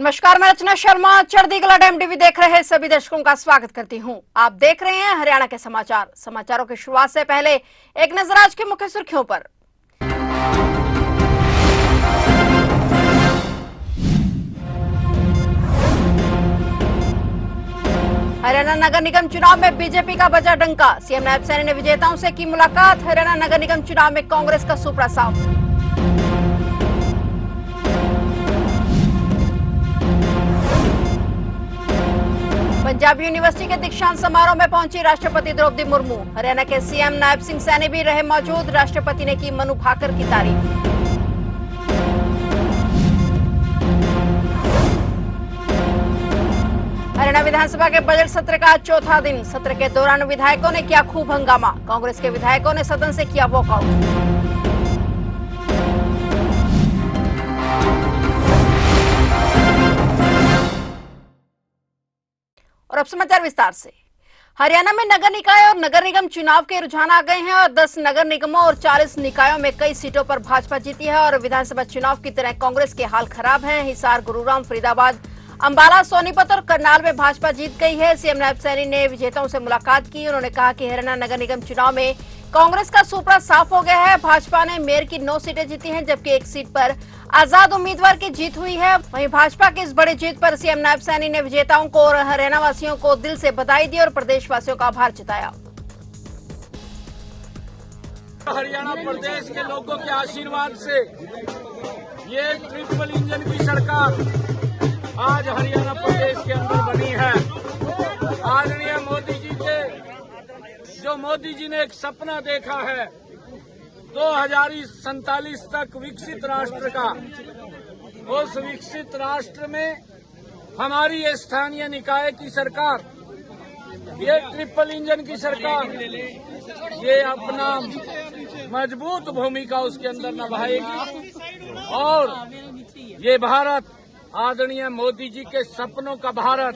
नमस्कार, मैं रचना शर्मा चढ़दी कला डैम टीवी देख रहे सभी दर्शकों का स्वागत करती हूं। आप देख रहे हैं हरियाणा के समाचार। समाचारों की शुरुआत से पहले एक नजर आज की मुख्य सुर्खियों पर। हरियाणा नगर निगम चुनाव में बीजेपी का बजा डंका। सीएम नायब सैनी ने विजेताओं से की मुलाकात। हरियाणा नगर निगम चुनाव में कांग्रेस का सुपड़ा साफ। पंजाब यूनिवर्सिटी के दीक्षांत समारोह में पहुंची राष्ट्रपति द्रौपदी मुर्मू। हरियाणा के सीएम नायब सिंह सैनी भी रहे मौजूद। राष्ट्रपति ने की मनु भाकर की तारीफ। हरियाणा विधानसभा के बजट सत्र का आज चौथा दिन। सत्र के दौरान विधायकों ने किया खूब हंगामा। कांग्रेस के विधायकों ने सदन से किया वॉकआउट। और अब समाचार विस्तार से। हरियाणा में नगर निकाय और नगर निगम चुनाव के रुझान आ गए हैं और 10 नगर निगमों और 40 निकायों में कई सीटों पर भाजपा जीती है और विधानसभा चुनाव की तरह कांग्रेस के हाल खराब हैं। हिसार, गुरुग्राम, फरीदाबाद, अंबाला, सोनीपत और करनाल में भाजपा जीत गई है। सीएम नायब सैनी ने विजेताओं से मुलाकात की। उन्होंने कहा कि हरियाणा नगर निगम चुनाव में कांग्रेस का सुपड़ा साफ हो गया है। भाजपा ने मेयर की 9 सीटें जीती हैं, जबकि एक सीट पर आजाद उम्मीदवार की जीत हुई है। वहीं भाजपा की इस बड़ी जीत पर सीएम नायब सैनी ने विजेताओं को और हरियाणा वासियों को दिल से बधाई दी और प्रदेशवासियों का आभार जताया। हरियाणा प्रदेश के लोगों के आशीर्वाद से ये ट्रिपल इंजन की सरकार आज हरियाणा प्रदेश के अंदर बनी है। आदरणीय मोदी जी के जो मोदी जी ने एक सपना देखा है 2047 तक विकसित राष्ट्र का, उस विकसित राष्ट्र में हमारी ये स्थानीय निकाय की सरकार, ये ट्रिपल इंजन की सरकार, ये अपना मजबूत भूमिका उसके अंदर निभाएगी और ये भारत आदरणीय मोदी जी के सपनों का भारत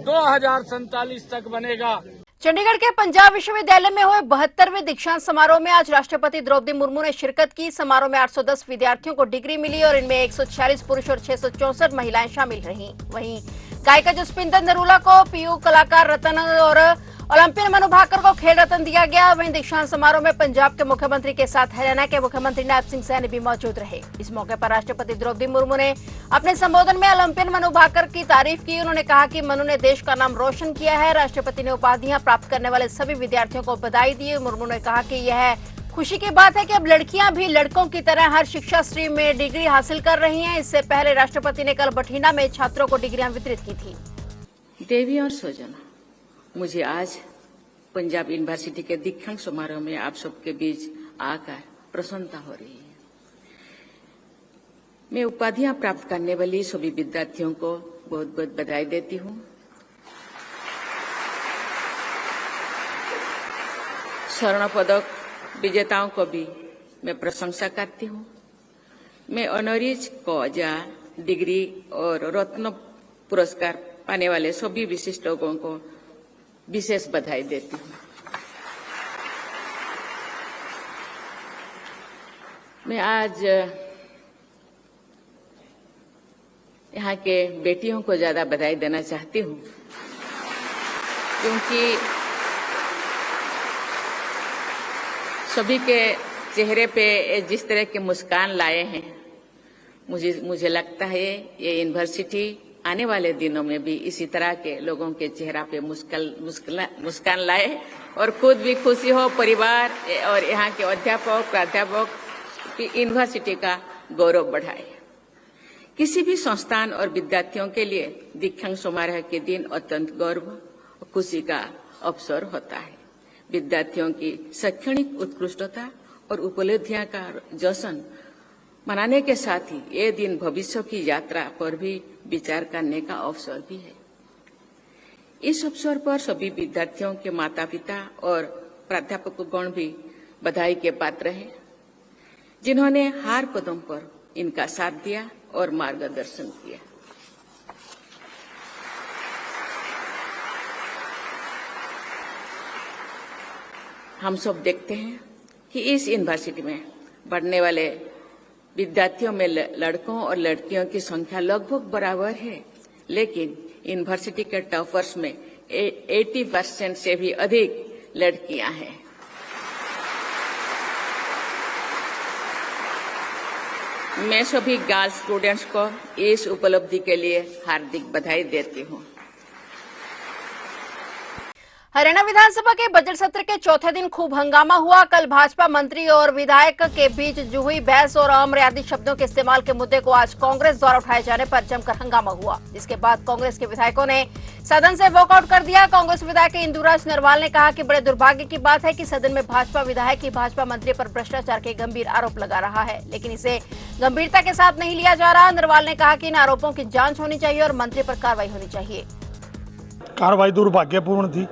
2047 तक बनेगा। चंडीगढ़ के पंजाब विश्वविद्यालय में हुए 72वें दीक्षांत समारोह में आज राष्ट्रपति द्रौपदी मुर्मू ने शिरकत की। समारोह में 810 विद्यार्थियों को डिग्री मिली और इनमें 146 पुरुष और 664 महिलाएं शामिल रहीं। वहीं गायिका जसपिंदर नरूला को पीयू, कलाकार रतन और ओलंपियन मनु भाकर को खेल रत्न दिया गया। वहीं दीक्षांत समारोह में पंजाब के मुख्यमंत्री के साथ हरियाणा के मुख्यमंत्री नायब सिंह सैनी भी मौजूद रहे। इस मौके पर राष्ट्रपति द्रौपदी मुर्मू ने अपने संबोधन में ओलंपियन मनु भाकर की तारीफ की। उन्होंने कहा कि मनु ने देश का नाम रोशन किया है। राष्ट्रपति ने उपाधियां प्राप्त करने वाले सभी विद्यार्थियों को बधाई दी। मुर्मू ने कहा कि यह खुशी की बात है कि अब लड़कियां भी लड़कों की तरह हर शिक्षा स्ट्रीम में डिग्री हासिल कर रही हैं। इससे पहले राष्ट्रपति ने कल बठिंडा में छात्रों को डिग्रियां वितरित की थी। देवी और स्वजन, मुझे आज पंजाब यूनिवर्सिटी के दीक्षांत समारोह में आप सबके बीच आकर प्रसन्नता हो रही है। मैं उपाधियां प्राप्त करने वाली सभी विद्यार्थियों को बहुत बहुत बधाई देती हूं। स्वर्ण पदक विजेताओं को भी मैं प्रशंसा करती हूं। मैं ऑनरीज कॉजा, डिग्री और रत्न पुरस्कार पाने वाले सभी विशिष्ट लोगों को विशेष बधाई देती हूँ। मैं आज यहाँ के बेटियों को ज्यादा बधाई देना चाहती हूँ, क्योंकि सभी के चेहरे पे जिस तरह की मुस्कान लाए हैं, मुझे लगता है ये यूनिवर्सिटी आने वाले दिनों में भी इसी तरह के लोगों के चेहरा पे मुस्कान लाए और खुद भी खुशी हो, परिवार और यहाँ के अध्यापक, प्राध्यापक यूनिवर्सिटी का गौरव बढ़ाए। किसी भी संस्थान और विद्यार्थियों के लिए दीक्षांत समारोह के दिन अत्यंत गौरव और खुशी का अवसर होता है। विद्यार्थियों की शैक्षणिक उत्कृष्टता और उपलब्धियां का जश्न मनाने के साथ ही ये दिन भविष्य की यात्रा पर भी विचार करने का अवसर भी है। इस अवसर पर सभी विद्यार्थियों के माता पिता और प्राध्यापकगण भी बधाई के पात्र हैं, जिन्होंने हर कदम पर इनका साथ दिया और मार्गदर्शन किया। हम सब देखते हैं कि इस यूनिवर्सिटी में बढ़ने वाले विद्यार्थियों में लड़कों और लड़कियों की संख्या लगभग बराबर है, लेकिन यूनिवर्सिटी के टॉपर्स में 80% से भी अधिक लड़कियां हैं। मैं सभी गर्ल्स स्टूडेंट्स को इस उपलब्धि के लिए हार्दिक बधाई देती हूं। हरियाणा विधानसभा के बजट सत्र के चौथे दिन खूब हंगामा हुआ। कल भाजपा मंत्री और विधायक के बीच जुहुई बहस और अमर्यादित शब्दों के इस्तेमाल के मुद्दे को आज कांग्रेस द्वारा उठाए जाने पर जमकर हंगामा हुआ, जिसके बाद कांग्रेस के विधायकों ने सदन से वॉकआउट कर दिया। कांग्रेस विधायक इंदुराज नरवाल ने कहा कि बड़े दुर्भाग्य की बात है कि सदन में भाजपा विधायक ही भाजपा मंत्री पर भ्रष्टाचार के गंभीर आरोप लगा रहा है, लेकिन इसे गंभीरता के साथ नहीं लिया जा रहा। नरवाल ने कहा कि इन आरोपों की जांच होनी चाहिए और मंत्री पर कार्रवाई होनी चाहिए। कार्रवाई दुर्भाग्यपूर्ण थी,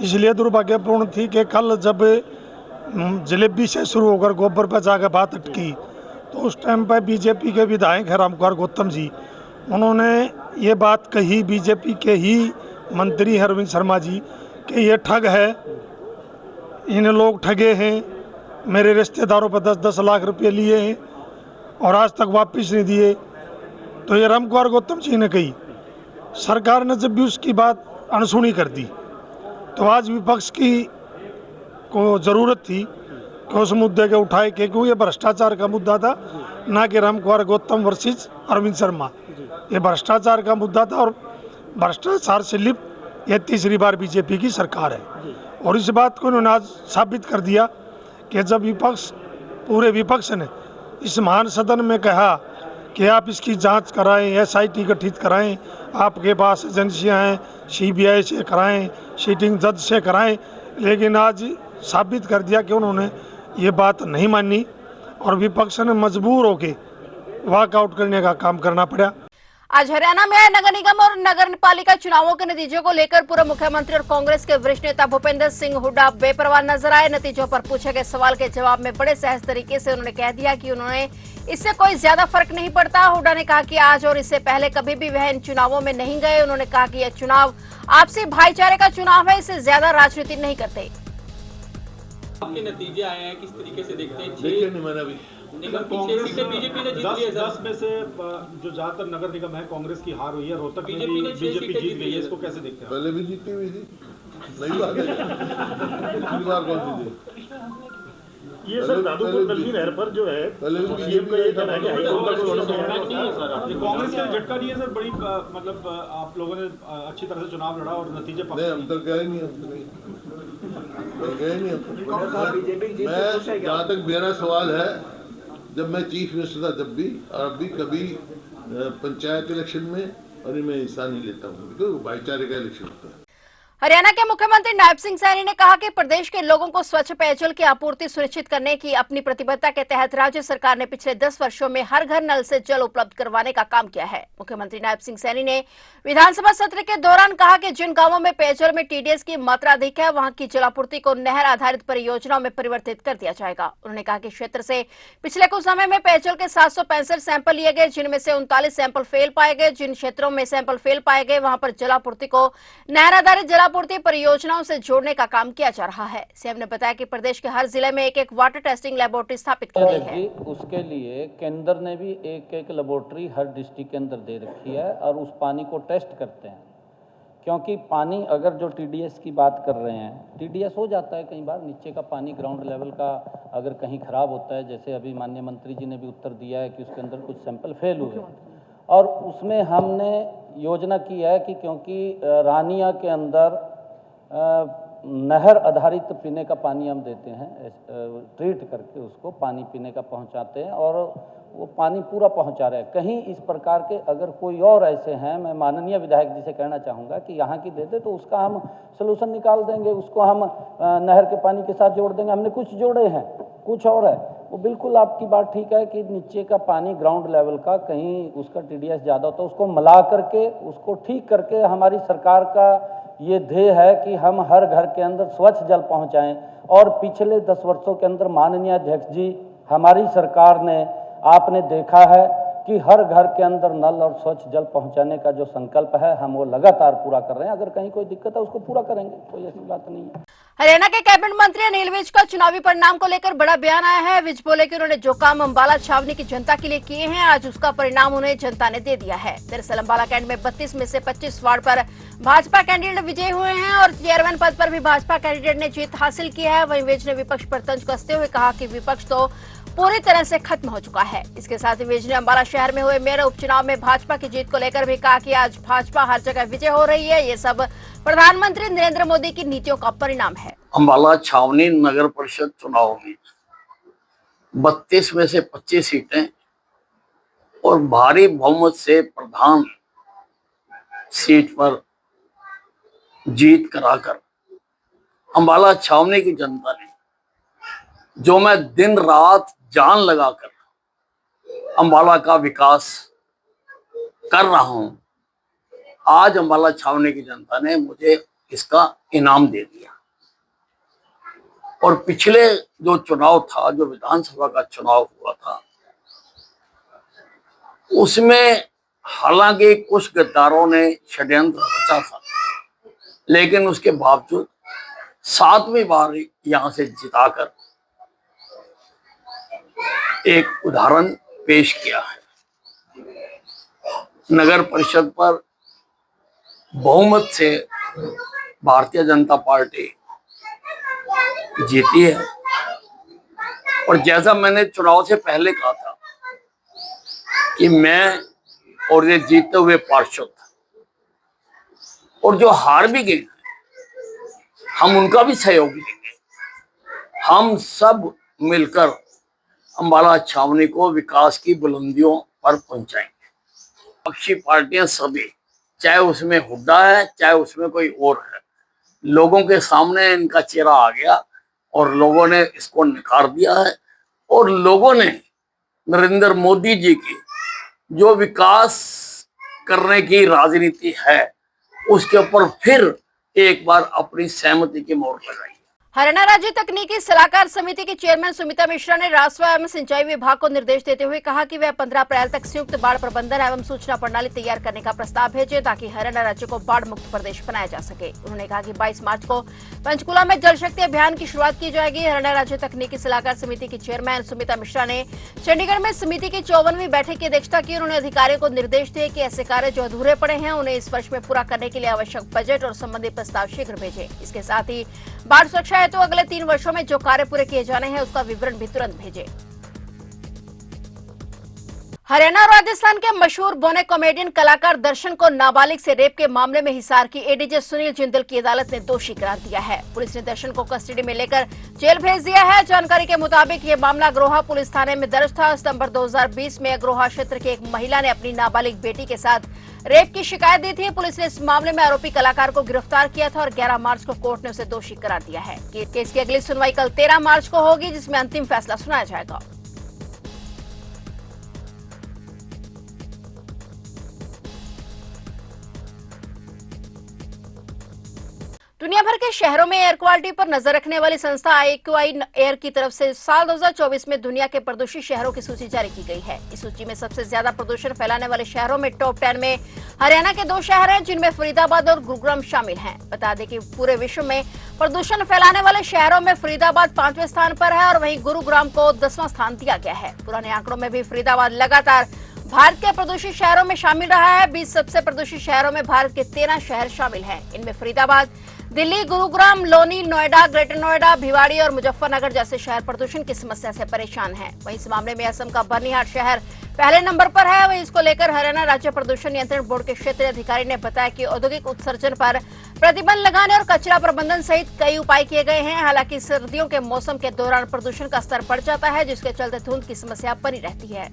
इसलिए दुर्भाग्यपूर्ण थी कि कल जब जलेबी से शुरू होकर गोबर पर जाकर बात अटकी तो उस टाइम पर बीजेपी के विधायक रामकुमार गौतम जी, उन्होंने ये बात कही बीजेपी के ही मंत्री अरविंद शर्मा जी कि ये ठग है, इन लोग ठगे हैं, मेरे रिश्तेदारों पर 10-10 लाख रुपए लिए हैं और आज तक वापस नहीं दिए। तो ये रामकुमार गौतम जी ने कही। सरकार ने जब भी उसकी बात अनसुनी कर दी तो आज विपक्ष की को ज़रूरत थी कि उस मुद्दे के उठाए, क्योंकि ये भ्रष्टाचार का मुद्दा था, ना कि रामकुमार गौतम वर्सेस अरविंद शर्मा। ये भ्रष्टाचार का मुद्दा था और भ्रष्टाचार से लिप्त ये तीसरी बार बीजेपी की सरकार है। और इस बात को उन्होंने आज साबित कर दिया कि जब पूरे विपक्ष ने इस महान सदन में कहा कि आप इसकी जांच कराएं, SIT गठित कराएं, आपके पास एजेंसियां हैं, CBI से कराएं, सीटिंग जज से कराएं, लेकिन आज साबित कर दिया कि उन्होंने ये बात नहीं मानी और विपक्ष ने मजबूर होकर वॉकआउट करने का काम करना पड़ा। आज हरियाणा में नगर निगम और नगर पालिका चुनावों के नतीजों को लेकर पूर्व मुख्यमंत्री और कांग्रेस के वरिष्ठ नेता भूपेंद्र सिंह हुड्डा बेपरवाह नजर आए। नतीजों पर पूछे गए सवाल के जवाब में बड़े सहज तरीके से उन्होंने कह दिया कि उन्होंने इससे कोई ज्यादा फर्क नहीं पड़ता। हुड्डा ने कहा कि आज और इससे पहले कभी भी वह इन चुनावों में नहीं गए। उन्होंने कहा कि यह चुनाव आपसी भाईचारे का चुनाव है, इससे ज्यादा राजनीति नहीं करते। आपके नतीजे आए हैं, किस तरीके से देखते हैं? देखिए नहीं, मैंने अभी बीजेपी ने जीत ली है। 10 में से जो ज्यादातर नगर निगम है कांग्रेस की हार हुई है, रोहतक में भी बीजेपी जीत गई है, इसको कैसे देखते हैं? पहले भी जीती हुई थी, नई बात है। पिछली बार कौन सी थी? ये सर दादूपुर नदी नहर पर जो है पहले भी सीएम का ये कहना है कि कांग्रेस का झटका नहीं है सर, बड़ी मतलब आप लोगों ने अच्छी तरह से चुनाव लड़ा और नतीजे नहीं, हम तो गए नहीं, मैं जहाँ तक मेरा सवाल है, जब मैं चीफ मिनिस्टर था जब भी और अभी कभी पंचायत इलेक्शन में और इनमें हिस्सा नहीं लेता हूँ, क्योंकि भाईचारे का इलेक्शन होता है। हरियाणा के मुख्यमंत्री नायब सिंह सैनी ने कहा कि प्रदेश के लोगों को स्वच्छ पेयजल की आपूर्ति सुनिश्चित करने की अपनी प्रतिबद्धता के तहत राज्य सरकार ने पिछले 10 वर्षों में हर घर नल से जल उपलब्ध करवाने का काम किया है। मुख्यमंत्री नायब सिंह सैनी ने विधानसभा सत्र के दौरान कहा कि जिन गांवों में पेयजल में TDS की मात्रा अधिक है, वहां की जलापूर्ति को नहर आधारित परियोजनाओं में परिवर्तित कर दिया जाएगा। उन्होंने कहा कि क्षेत्र से पिछले कुछ समय में पेयजल के 765 सैंपल लिए गए, जिनमें से 39 सैंपल फेल पाए गए। जिन क्षेत्रों में सैंपल फेल पाए गए, वहां पर जलापूर्ति को नहर आधारित जलापूर्ति परियोजनाओं से जोड़ने का काम किया जा रहा है। सीएम ने बताया कि प्रदेश के हर जिले में एक वाटर टेस्टिंग लेबोरेटरी स्थापित की गई है। उसके लिए केंद्र ने भी एक लेबोरेटरी हर डिस्ट्रिक्ट के अंदर दे रखी है और उस पानी को टेस्ट करते हैं, क्योंकि पानी अगर जो TDS की बात कर रहे हैं, TDS हो जाता है कई बार, नीचे का पानी ग्राउंड लेवल का अगर कहीं खराब होता है, जैसे अभी माननीय मंत्री जी ने भी उत्तर दिया है कि उसके अंदर कुछ सैंपल फेल हुए, और उसमें हमने योजना की है कि क्योंकि रानिया के अंदर नहर आधारित पीने का पानी हम देते हैं, ट्रीट करके उसको पानी पीने का पहुंचाते हैं और वो पानी पूरा पहुंचा रहे हैं। कहीं इस प्रकार के अगर कोई और ऐसे हैं, मैं माननीय विधायक जी से कहना चाहूँगा कि यहाँ की दे दे तो उसका हम सलूशन निकाल देंगे, उसको हम नहर के पानी के साथ जोड़ देंगे। हमने कुछ जोड़े हैं, कुछ और है, वो बिल्कुल आपकी बात ठीक है कि नीचे का पानी ग्राउंड लेवल का कहीं उसका TDS ज़्यादा होता है, उसको मिला करके उसको ठीक करके हमारी सरकार का ये ध्येय है कि हम हर घर के अंदर स्वच्छ जल पहुंचाएं। और पिछले 10 वर्षों के अंदर माननीय अध्यक्ष जी, हमारी सरकार ने, आपने देखा है कि हर घर के अंदर नल और स्वच्छ जल पहुंचाने का जो संकल्प है हम वो लगातार पूरा कर रहे हैं। अगर कहीं कोई दिक्कत है उसको पूरा करेंगे, कोई ऐसी बात नहीं है। हरियाणा के कैबिनेट मंत्री अनिल विज का चुनावी परिणाम को लेकर बड़ा बयान आया है। विज बोले कि उन्होंने जो काम अंबाला छावनी की जनता के लिए किए हैं, आज उसका परिणाम उन्हें जनता ने दे दिया है। दरअसल अंबाला कैंट में 32 में से 25 वार्ड पर भाजपा कैंडिडेट विजयी हुए हैं और चेयरमैन पद पर भी भाजपा कैंडिडेट ने जीत हासिल की है। वहीं विज ने विपक्ष पर तंज कसते हुए कहा कि विपक्ष तो पूरी तरह से खत्म हो चुका है। इसके साथ ही विज ने अंबाला शहर में हुए मेयर उपचुनाव में भाजपा की जीत को लेकर भी कहा कि आज भाजपा हर जगह विजय हो रही है। ये सब प्रधानमंत्री नरेंद्र मोदी की नीतियों का परिणाम है। अंबाला छावनी नगर परिषद चुनाव में 32 में से 25 सीटें और भारी बहुमत से प्रधान सीट पर जीत कराकर अंबाला छावनी की जनता ने, जो मैं दिन रात जान लगाकर अंबाला का विकास कर रहा हूं, आज अंबाला छावनी की जनता ने मुझे इसका इनाम दे दिया। और पिछले जो चुनाव था, जो विधानसभा का चुनाव हुआ था, उसमें हालांकि कुछ गद्दारों ने षड्यंत्र रचा था, लेकिन उसके बावजूद 7वीं बार यहां से जिताकर एक उदाहरण पेश किया है। नगर परिषद पर बहुमत से भारतीय जनता पार्टी जीती है। और जैसा मैंने चुनाव से पहले कहा था कि मैं और ये जीते हुए पार्षद और जो हार भी गए हैं, हम उनका भी सहयोग देंगे। हम सब मिलकर अंबाला छावनी को विकास की बुलंदियों पर पहुंचाएंगे। विपक्षी पार्टियां सभी, चाहे उसमें हुड्डा है चाहे उसमें कोई और है, लोगों के सामने इनका चेहरा आ गया और लोगों ने इसको नकार दिया है। और लोगों ने नरेंद्र मोदी जी की जो विकास करने की राजनीति है, उसके ऊपर फिर एक बार अपनी सहमति की मोहर लगाई। हरियाणा राज्य तकनीकी सलाहकार समिति की चेयरमैन सुमिता मिश्रा ने राजस्व एवं सिंचाई विभाग को निर्देश देते हुए कहा कि वह 15 अप्रैल तक संयुक्त बाढ़ प्रबंधन एवं सूचना प्रणाली तैयार करने का प्रस्ताव भेजे, ताकि हरियाणा राज्य को बाढ़ मुक्त प्रदेश बनाया जा सके। उन्होंने कहा कि 22 मार्च को पंचकुला में जल शक्ति अभियान की शुरुआत की जाएगी। हरियाणा राज्य तकनीकी सलाहकार समिति की चेयरमैन सुमिता मिश्रा ने चंडीगढ़ में समिति की 54वीं बैठक की अध्यक्षता की। उन्होंने अधिकारियों को निर्देश दिए कि ऐसे कार्य जो अधूरे पड़े हैं उन्हें इस वर्ष में पूरा करने के लिए आवश्यक बजट और संबंधित प्रस्ताव शीघ्र भेजे। इसके साथ ही बाढ़ सुरक्षा हेतु अगले 3 वर्षों में जो कार्य पूरे किए जाने हैं उसका विवरण भी तुरंत भेजे। हरियाणा और राजस्थान के मशहूर बौने कॉमेडियन कलाकार दर्शन को नाबालिग से रेप के मामले में हिसार की एडीजे सुनील जिंदल की अदालत ने दोषी करार दिया है। पुलिस ने दर्शन को कस्टडी में लेकर जेल भेज दिया है। जानकारी के मुताबिक ये मामला अग्रोहा पुलिस थाने में दर्ज था। सितंबर 2020 में अग्रोहा क्षेत्र की एक महिला ने अपनी नाबालिग बेटी के साथ रेप की शिकायत दी थी। पुलिस ने इस मामले में आरोपी कलाकार को गिरफ्तार किया था और 11 मार्च को कोर्ट ने उसे दोषी करार दिया है। केस की अगली सुनवाई कल 13 मार्च को होगी, जिसमें अंतिम फैसला सुनाया जाएगा। दुनिया भर के शहरों में एयर क्वालिटी पर नजर रखने वाली संस्था AQI एयर की तरफ से साल 2024 में दुनिया के प्रदूषित शहरों की सूची जारी की गई है। इस सूची में सबसे ज्यादा प्रदूषण फैलाने वाले शहरों में टॉप 10 में हरियाणा के 2 शहर हैं, जिनमें फरीदाबाद और गुरुग्राम शामिल हैं। बता दें कि पूरे विश्व में प्रदूषण फैलाने वाले शहरों में फरीदाबाद 5वें स्थान पर है और वहीं गुरुग्राम को 10वां स्थान दिया गया है। पुराने आंकड़ों में भी फरीदाबाद लगातार भारत के प्रदूषित शहरों में शामिल रहा है। 20 सबसे प्रदूषित शहरों में भारत के 13 शहर शामिल हैं। इनमें फरीदाबाद, दिल्ली, गुरुग्राम, लोनी, नोएडा, ग्रेटर नोएडा, भिवाड़ी और मुजफ्फरनगर जैसे शहर प्रदूषण की समस्या से परेशान हैं। वहीं इस मामले में असम का बर्निहाट शहर पहले नंबर पर है। वहीं इसको लेकर हरियाणा राज्य प्रदूषण नियंत्रण बोर्ड के क्षेत्रीय अधिकारी ने बताया कि औद्योगिक उत्सर्जन पर प्रतिबंध लगाने और कचरा प्रबंधन सहित कई उपाय किए गए हैं। हालांकि सर्दियों के मौसम के दौरान प्रदूषण का स्तर बढ़ जाता है, जिसके चलते धुंध की समस्या बनी रहती है।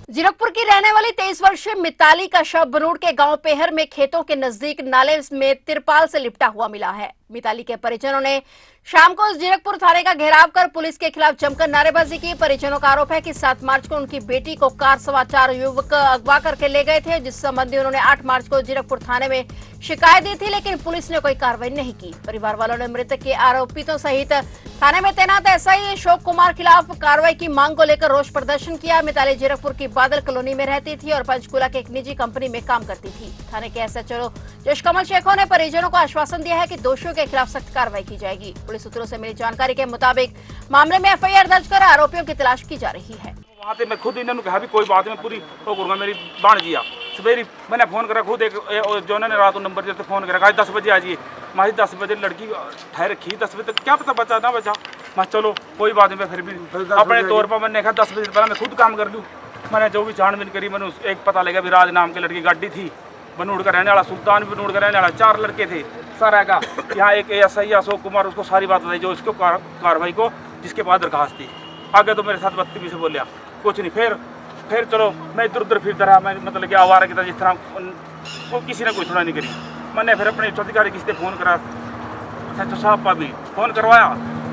जीरकपुर की रहने वाली 23 वर्षीय मिताली का शव बनूड़ के गांव पेहर में खेतों के नजदीक नाले में तिरपाल से लिपटा हुआ मिला है। मिताली के परिजनों ने शाम को जीरकपुर थाने का घेराव कर पुलिस के खिलाफ जमकर नारेबाजी की। परिजनों का आरोप है कि 7 मार्च को उनकी बेटी को कार सवार 4 युवक अगवा करके ले गए थे, जिस संबंधी उन्होंने 8 मार्च को जीरकपुर थाने में शिकायत दी थी, लेकिन पुलिस ने कोई कार्रवाई नहीं की। परिवार वालों ने मृतक के आरोपितों सहित थाने में तैनात एसआई अशोक कुमार खिलाफ कार्रवाई की मांग को लेकर रोष प्रदर्शन किया। मिताली जीरकपुर की बादल कॉलोनी में रहती थी और पंचकूला के एक निजी कंपनी में काम करती थी। थाने के एसएचओ जशकमल शेखों ने परिजनों को आश्वासन दिया है कि दोषियों के खिलाफ सख्त कार्रवाई की जाएगी। पुलिस सूत्रों से मिली जानकारी के मुताबिक मामले में एफआईआर दर्ज कर आरोपियों की तलाश की जा रही है। वहाँ से मैं खुद इन्होंने कहा भी कोई बात नहीं पूरी वो करूँगा, मेरी बाण जिया सवेरे मैंने फोन करा खुद एक जो उन्होंने रात को नंबर दिया फोन करा 10 बजे आ जाइए। मैं 10 बजे लड़की ठहर रखी 10 बजे तक क्या पता बचा ना बचा। मैं चलो कोई बात नहीं, मैं फिर भी अपने तौर पर मैंने कहा 10 बजे पहले मैं खुद काम कर लूँ। मैंने जो भी छानबीन करी मैंने एक पता लगा भी राज नाम की लड़की गाड़ी थी, बनूड़ का रहने वाला, सुल्तान भी बनूड़ का रहने वाला, 4 लड़के थे सारा का। यहाँ एक एसआई अशोक कुमार उसको सारी बात बताई जो इसको कार्रवाई को जिसके बाद दरखास्त थी। आगे तो मेरे साथ बदतमीजी से बोलिया कुछ नहीं। फिर चलो मैं इधर उधर फिरता रहा, मैं मतलब कि आवारा की तरह जिस तरह वो किसी ने कोई सुना नहीं करी। मैंने फिर अपने अधिकारी किसी ने फ़ोन करा, सच साहब पर भी फ़ोन करवाया,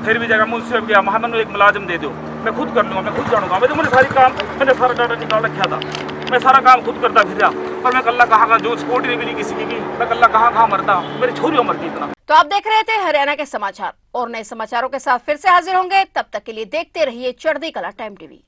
फिर भी जगह मुझसे गया वहाँ मैंने एक मुलाजिम दे दो, मैं खुद कर लूँगा, मैं खुद जानूँगा। मैंने सारा डाटा निकाल रखा था, मैं सारा काम खुद करता फिर पर मैं कल्ला कहाँ जो सपोर्ट नहीं मिली किसी की, मैं कल्ला कहाँ मरता, मेरी छोरी मरती इतना। तो आप देख रहे थे हरियाणा के समाचार और नए समाचारों के साथ फिर से हाजिर होंगे। तब तक के लिए देखते रहिए चढ़ती कला टाइम टीवी।